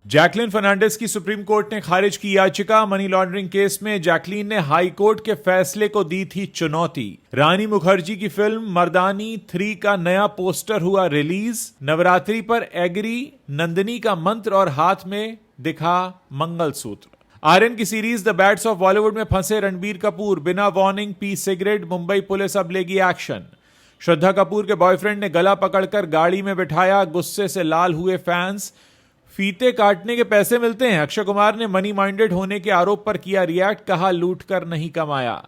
Jacqueline Fernandes की supreme court ने खारिज की याचिका। मनी लॉन्ड्रिंग केस में जैकलीन ने हाई कोर्ट के फैसले को दी थी चुनौती। रानी मुखर्जी की फिल्म मर्दानी 3 का नया पोस्टर हुआ रिलीज। नवरात्रि पर एग्री, नंदिनी का मंत्र और हाथ में दिखा मंगलसूत्र। आर्यन की series the bats of Bollywood में फंसे रणबीर कपूर, बिना warning P cigarette, Mumbai police अब लेगी एक्शन। श्रद्धा कपूर के बॉयफ्रेंड ने गला पकड़कर गाड़ी में बिठाया, गुस्से से लाल हुए फैंस। फीते काटने के पैसे मिलते हैं। अक्षय कुमार ने मनी माइंडेड होने के आरोप पर किया रिएक्ट, कहा लूट कर नहीं कमाया,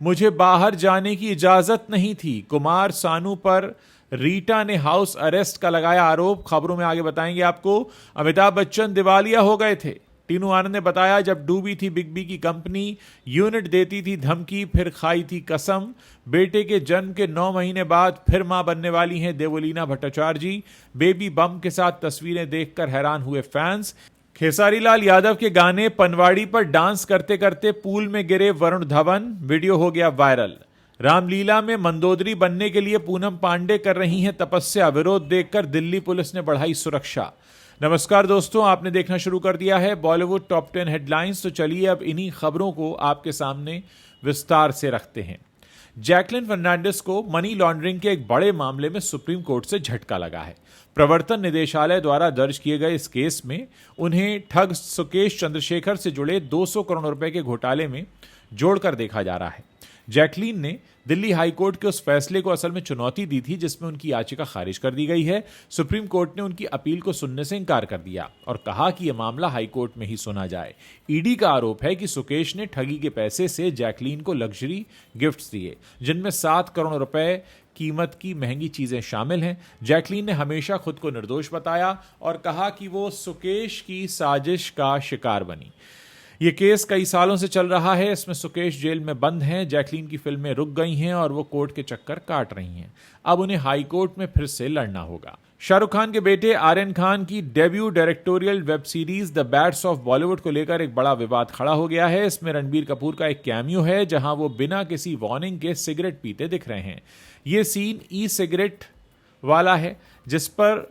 मुझे बाहर जाने की इजाजत नहीं थी। कुमार सानू पर रीटा ने हाउस अरेस्ट का लगाया आरोप। खबरों में आगे बताएंगे आपको। अमिताभ बच्चन दिवालिया हो गए थे। टीनू आनंद ने बताया जब डूबी थी बिग बी की कंपनी, यूनिट देती थी धमकी, फिर खाई थी कसम। बेटे के जन्म के 9 महीने बाद फिर मां बनने वाली हैं देवोलीना भट्टाचार्य जी। बेबी बम के साथ तस्वीरें देखकर हैरान हुए फैंस। खेसारी लाल यादव के गाने पनवाड़ी पर डांस करते करते पूल में गिरे वरुण धवन, वीडियो हो गया वायरल। रामलीला में मंदोदरी बनने के लिए पूनम पांडे कर रही हैं तपस्या, विरोध देखकर दिल्ली पुलिस ने बढ़ाई सुरक्षा। नमस्कार दोस्तों, आपने देखना शुरू कर दिया है बॉलीवुड टॉप 10 हेडलाइंस। तो चलिए अब इन्हीं खबरों को आपके सामने विस्तार से रखते हैं। जैकलीन फर्नांडिस को मनी लॉन्ड्रिंग के एक बड़े मामले में सुप्रीम कोर्ट से झटका लगा है। प्रवर्तन निदेशालय द्वारा दर्ज किए गए इस केस में उन्हें ठग सुकेश चंद्रशेखर से जुड़े 200 करोड़ रुपए के घोटाले में जोड़कर देखा जा रहा है। जैकलीन ने दिल्ली हाईकोर्ट के उस फैसले को असल में चुनौती दी थी जिसमें उनकी याचिका खारिज कर दी गई है। सुप्रीम कोर्ट ने उनकी अपील को सुनने से इंकार कर दिया और कहा कि यह मामला हाईकोर्ट में ही सुना जाए। ईडी का आरोप है कि सुकेश ने ठगी के पैसे से जैकलीन को लग्जरी गिफ्ट्स दिए, जिनमें 7 करोड़ रुपए कीमत की महंगी चीजें शामिल हैं। जैकलीन ने हमेशा खुद को निर्दोष बताया और कहा कि वो सुकेश की साजिश का शिकार बनी। ये केस कई सालों से चल रहा है। इसमें सुकेश जेल में बंद हैं, जैकलीन की फिल्में रुक गई हैं और वो कोर्ट के चक्कर काट रही हैं। अब उन्हें हाई कोर्ट में फिर से लड़ना होगा। शाहरुख खान के बेटे आर्यन खान की debut directorial web series the bats of Bollywood को लेकर एक बड़ा विवाद खड़ा हो गया है। इसमें रणबीर कपूर का एक कैमियो है जहां वो बिना किसी वार्निंग के सिगरेट पीते दिख रहे हैं। ये सीन ई सिगरेट वाला है जिस पर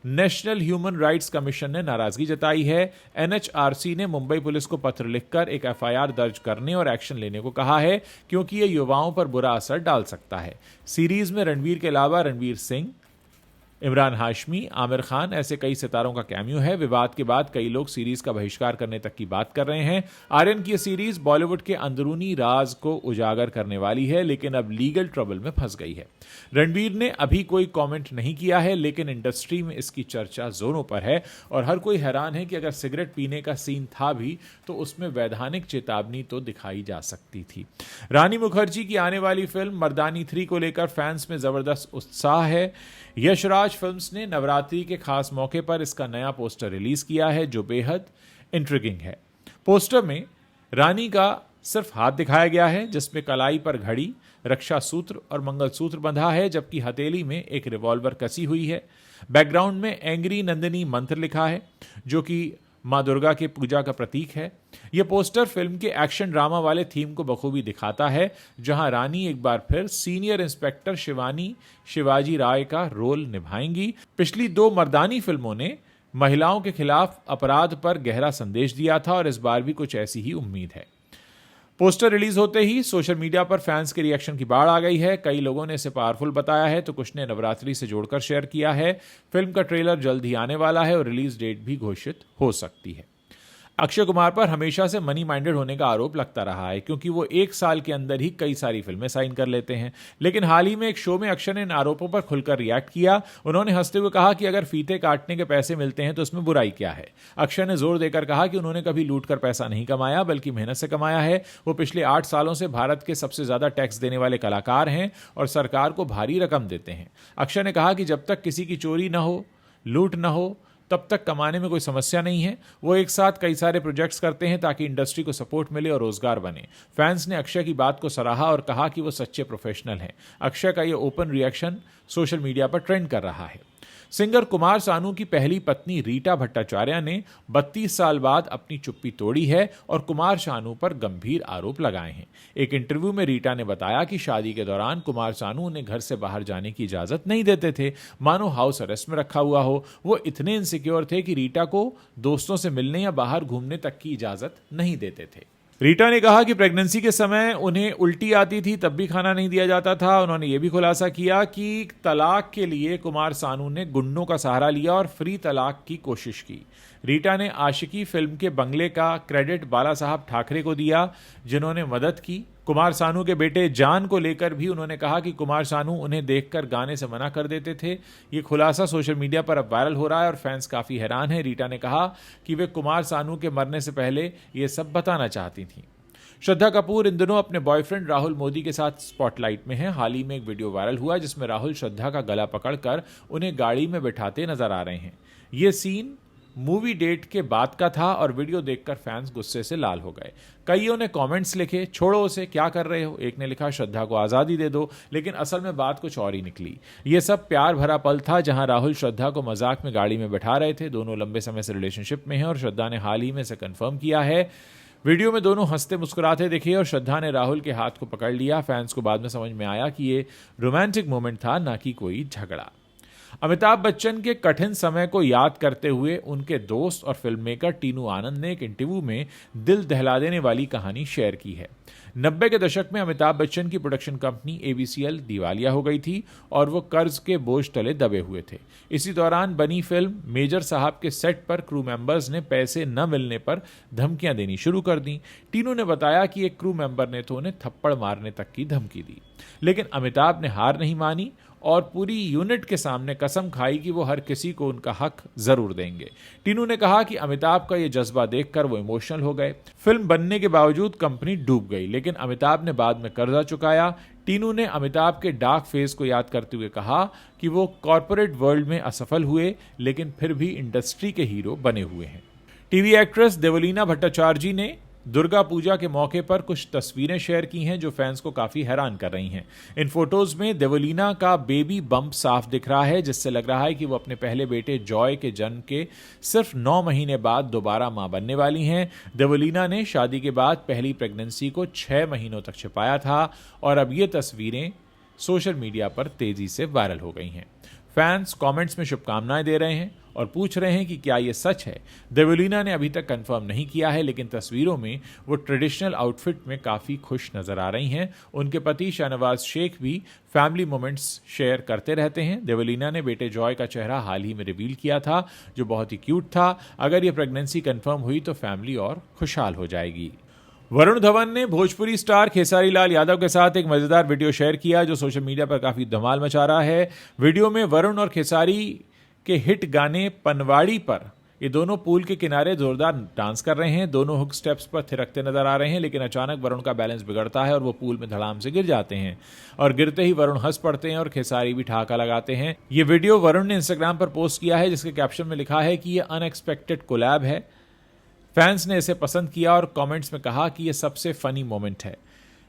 नेशनल ह्यूमन राइट्स कमीशन ने नाराजगी जताई है। एनएचआरसी ने मुंबई पुलिस को पत्र लिखकर एक एफआईआर दर्ज करने और एक्शन लेने को कहा है क्योंकि यह युवाओं पर बुरा असर डाल सकता है। सीरीज में रणवीर के अलावा रणवीर सिंह, इमरान हाशमी, आमिर खान ऐसे कई सितारों का कैमियो है। विवाद के बाद कई लोग सीरीज का बहिष्कार करने तक की बात कर रहे हैं। आर्यन की यह सीरीज बॉलीवुड के अंदरूनी राज को उजागर करने वाली है लेकिन अब लीगल ट्रबल में फंस गई है। रणवीर ने अभी कोई कमेंट नहीं किया है लेकिन इंडस्ट्री में इसकी चर्चा जोरों पर है और हर कोई हैरान है कि अगर सिगरेट पीने का सीन था भी तो उसमें वैधानिक चेतावनी तो दिखाई जा सकती थी। रानी मुखर्जी की आने वाली फिल्म मर्दानी 3 को लेकर फैंस में जबरदस्त उत्साह है। यशराज फिल्म्स ने नवरात्रि के खास मौके पर इसका नया पोस्टर रिलीज किया है जो बेहद इंट्रिगिंग है। पोस्टर में रानी का सिर्फ हाथ दिखाया गया है जिसमें कलाई पर घड़ी, रक्षा सूत्र और मंगलसूत्र बंधा है जबकि हथेली में एक रिवॉल्वर कसी हुई है। बैकग्राउंड में एंग्री नंदिनी मंत्र लिखा है जो कि मां दुर्गा के पूजा का प्रतीक है। यह पोस्टर फिल्म के एक्शन ड्रामा वाले थीम को बखूबी दिखाता है जहां रानी एक बार फिर सीनियर इंस्पेक्टर शिवानी शिवाजी राय का रोल निभाएंगी। पिछली 2 मर्दानी फिल्मों ने महिलाओं के खिलाफ अपराध पर गहरा संदेश दिया था और इस बार भी कुछ ऐसी ही उम्मीद है। पोस्टर रिलीज होते ही सोशल मीडिया पर फैंस के रिएक्शन की बाढ़ आ गई है। कई लोगों ने इसे पावरफुल बताया है तो कुछ ने नवरात्रि से जोड़कर शेयर किया है। फिल्म का ट्रेलर जल्द ही आने वाला है और रिलीज डेट भी घोषित हो सकती है। अक्षय कुमार पर हमेशा से मनी माइंडेड होने का आरोप लगता रहा है क्योंकि वो 1 साल के अंदर ही कई सारी फिल्में साइन कर लेते हैं। लेकिन हाल ही में एक शो में अक्षय ने इन आरोपों पर खुलकर रिएक्ट किया। उन्होंने हंसते हुए कहा कि अगर फीते काटने के पैसे मिलते हैं तो उसमें बुराई क्या है। अक्षय ने जोर देकर कहा कि उन्होंने कभी लूट कर पैसा नहीं कमाया बल्कि मेहनत से कमाया है। वो पिछले 8 सालों से भारत के सबसे ज्यादा टैक्स देने वाले कलाकार हैं और सरकार को भारी रकम देते हैं। अक्षय ने कहा कि जब तक किसी की चोरी न हो, लूट न हो, तब तक कमाने में कोई समस्या नहीं है। वो एक साथ कई सारे प्रोजेक्ट्स करते हैं ताकि इंडस्ट्री को सपोर्ट मिले और रोजगार बने। फैंस ने अक्षय की बात को सराहा और कहा कि वो सच्चे प्रोफेशनल हैं। अक्षय का ये ओपन रिएक्शन सोशल मीडिया पर ट्रेंड कर रहा है। सिंगर कुमार सानू की पहली पत्नी रीटा भट्टाचार्य ने 32 साल बाद अपनी चुप्पी तोड़ी है और कुमार सानू पर गंभीर आरोप लगाए हैं। एक इंटरव्यू में रीटा ने बताया कि शादी के दौरान कुमार सानू उन्हें घर से बाहर जाने की इजाजत नहीं देते थे, मानो हाउस अरेस्ट में रखा हुआ हो। वो इतने इनसिक्योर थे कि रीटा को दोस्तों से मिलने या बाहर घूमने तक की इजाजत नहीं देते थे। रीटा ने कहा कि प्रेगनेंसी के समय उन्हें उल्टी आती थी, तब भी खाना नहीं दिया जाता था। उन्होंने यह भी खुलासा किया कि तलाक के लिए कुमार सानू ने गुंडों का सहारा लिया और फ्री तलाक की कोशिश की। रीटा ने आशिकी फिल्म के बंगले का क्रेडिट बाला साहब ठाकरे को दिया, जिन्होंने मदद की। कुमार सानू के बेटे जान को लेकर भी उन्होंने कहा कि कुमार सानू उन्हें देखकर गाने से मना कर देते थे। ये खुलासा सोशल मीडिया पर अब वायरल हो रहा है और फैंस काफी हैरान हैं। रीटा ने कहा कि वे कुमार सानू के मरने से पहले ये सब बताना चाहती थीं। श्रद्धा कपूर इन दिनों अपने बॉयफ्रेंड राहुल मोदी के साथ स्पॉटलाइट में हैं। हाल ही में एक वीडियो वायरल हुआ जिसमें राहुल श्रद्धा का गला पकड़कर उन्हें गाड़ी में बिठाते नजर आ रहे हैं। ये सीन मूवी डेट के बाद का था और वीडियो देखकर फैंस गुस्से से लाल हो गए। कईयों ने कमेंट्स लिखे, छोड़ो उसे, क्या कर रहे हो। एक ने लिखा, श्रद्धा को आज़ादी दे दो। लेकिन असल में बात कुछ और ही निकली। ये सब प्यार भरा पल था जहां राहुल श्रद्धा को मजाक में गाड़ी में बैठा रहे थे। दोनों लंबे समय से रिलेशनशिप में हैं और श्रद्धा ने हाल ही में इसे कंफर्म किया है। वीडियो में दोनों हंसते मुस्कुराते दिखे और श्रद्धा ने राहुल के हाथ को पकड़ लिया। फैंस को बाद में समझ में आया कि ये रोमांटिक मोमेंट था, ना कि कोई झगड़ा। अमिताभ बच्चन के कठिन समय को याद करते हुए उनके दोस्त और फिल्म मेकर टीनू आनंद ने एक इंटरव्यू में दिल दहला देने वाली कहानी शेयर की है। 90 के दशक में अमिताभ बच्चन की प्रोडक्शन कंपनी ABCL दिवालिया हो गई थी और वो कर्ज के बोझ तले दबे हुए थे। इसी दौरान बनी फिल्म मेजर साहब के सेट पर क्रू मेंबर्स ने पैसे न मिलने पर धमकियां देनी शुरू कर दी। टीनू ने बताया कि एक क्रू मेंबर ने तो उन्हें थप्पड़ मारने तक की धमकी दी, लेकिन अमिताभ ने हार नहीं मानी और पूरी यूनिट के सामने कसम खाई कि वो हर किसी को उनका हक जरूर देंगे। टीनू ने कहा कि अमिताभ का ये जज्बा देखकर वो इमोशनल हो गए। फिल्म बनने के बावजूद कंपनी डूब गई, लेकिन अमिताभ ने बाद में कर्जा चुकाया। टीनू ने अमिताभ के डार्क फेज को याद करते हुए कहा कि वो कॉर्पोरेट वर्ल्ड में असफल हुए, लेकिन फिर भी इंडस्ट्री के हीरो बने हुए हैं। टीवी एक्ट्रेस देवलीना भट्टाचार्य ने दुर्गा पूजा के मौके पर कुछ तस्वीरें शेयर की हैं जो फैंस को काफी हैरान कर रही हैं। इन फोटोज में देवलीना का बेबी बम्प साफ दिख रहा है, जिससे लग रहा है कि वो अपने पहले बेटे जॉय के जन्म के सिर्फ 9 महीने बाद दोबारा मां बनने वाली हैं। देवलीना ने शादी के बाद पहली प्रेगनेंसी को 6 महीनों तक छिपाया था और अब ये तस्वीरें सोशल मीडिया पर तेजी से वायरल हो गई हैं। फैंस कमेंट्स में शुभकामनाएं दे रहे हैं और पूछ रहे हैं कि क्या ये सच है। देवलीना ने अभी तक कंफर्म नहीं किया है, लेकिन तस्वीरों में वो ट्रेडिशनल आउटफिट में काफ़ी खुश नजर आ रही हैं। उनके पति शाहनवाज शेख भी फैमिली मोमेंट्स शेयर करते रहते हैं। देवलीना ने बेटे जॉय का चेहरा हाल ही में रिवील किया था, जो बहुत ही क्यूट था। अगर ये प्रेगनेंसी कंफर्म हुई तो फैमिली और खुशहाल हो जाएगी। वरुण धवन ने भोजपुरी स्टार खेसारी लाल यादव के साथ एक मजेदार वीडियो शेयर किया जो सोशल मीडिया पर काफी धमाल मचा रहा है। वीडियो में वरुण और खेसारी के हिट गाने पनवाड़ी पर ये दोनों पूल के किनारे जोरदार डांस कर रहे हैं। दोनों हुक स्टेप्स पर थिरकते नजर आ रहे हैं, लेकिन अचानक वरुण का बैलेंस बिगड़ता है और वो पूल में धड़ाम से गिर जाते हैं और गिरते ही वरुण हंस पड़ते हैं और खेसारी भी ठहाका लगाते हैं। ये वीडियो वरुण ने इंस्टाग्राम पर पोस्ट किया है, जिसके कैप्शन में लिखा है कि ये अनएक्सपेक्टेड कोलैब है। फैंस ने इसे पसंद किया और कमेंट्स में कहा कि यह सबसे फनी मोमेंट है।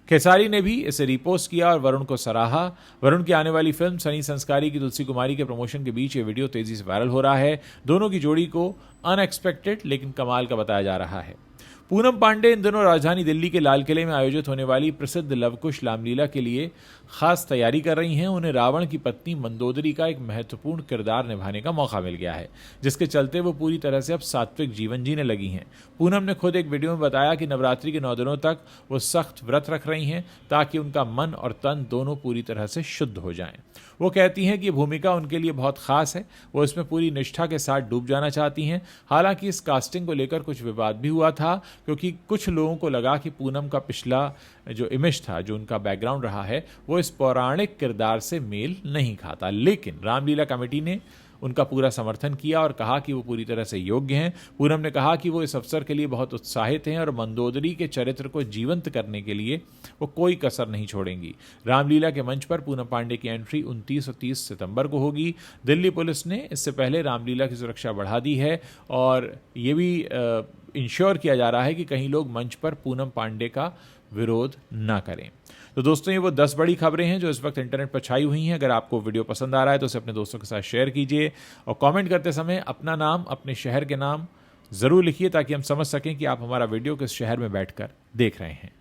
खेसारी ने भी इसे रीपोस्ट किया और वरुण को सराहा। वरुण की आने वाली फिल्म सनी संस्कारी की तुलसी कुमारी के प्रमोशन के बीच ये वीडियो तेजी से वायरल हो रहा है। दोनों की जोड़ी को अनएक्सपेक्टेड लेकिन कमाल का बताया जा रहा है। पूनम पांडे इन दिनों राजधानी दिल्ली के लाल किले में आयोजित होने वाली प्रसिद्ध लवकुश रामलीला के लिए खास तैयारी कर रही हैं। उन्हें रावण की पत्नी मंदोदरी का एक महत्वपूर्ण किरदार निभाने का मौका मिल गया है, जिसके चलते वो पूरी तरह से अब सात्विक जीवन जीने लगी हैं। पूनम ने खुद एक वीडियो में बताया कि नवरात्रि के 9 दिनों तक वो सख्त व्रत रख रही हैं ताकि उनका मन और तन दोनों पूरी तरह से शुद्ध हो जाएं। वो कहती हैं कि ये भूमिका उनके लिए बहुत खास है। वो इसमें पूरी निष्ठा के साथ डूब जाना चाहती हैं। हालांकि इस कास्टिंग को लेकर कुछ विवाद भी हुआ था, क्योंकि कुछ लोगों को लगा कि पूनम का पिछला जो इमेज था, जो उनका बैकग्राउंड रहा है, वो इस पौराणिक किरदार से मेल नहीं खाता। लेकिन रामलीला कमेटी ने उनका पूरा समर्थन किया और कहा कि वो पूरी तरह से योग्य हैं। पूनम ने कहा कि वो इस अवसर के लिए बहुत उत्साहित हैं और मंदोदरी के चरित्र को जीवंत करने के लिए वो कोई कसर नहीं छोड़ेंगी। रामलीला के मंच पर पूनम पांडे की एंट्री 29 और 30 सितंबर को होगी। दिल्ली पुलिस ने इससे पहले रामलीला की सुरक्षा बढ़ा दी है और ये भी इंश्योर किया जा रहा है कि कहीं लोग मंच पर पूनम पांडे का विरोध ना करें। तो दोस्तों, ये वो 10 बड़ी खबरें हैं जो इस वक्त इंटरनेट पर छाई हुई हैं। अगर आपको वीडियो पसंद आ रहा है तो उसे अपने दोस्तों के साथ शेयर कीजिए और कमेंट करते समय अपना नाम, अपने शहर के नाम ज़रूर लिखिए ताकि हम समझ सकें कि आप हमारा वीडियो किस शहर में बैठकर देख रहे हैं।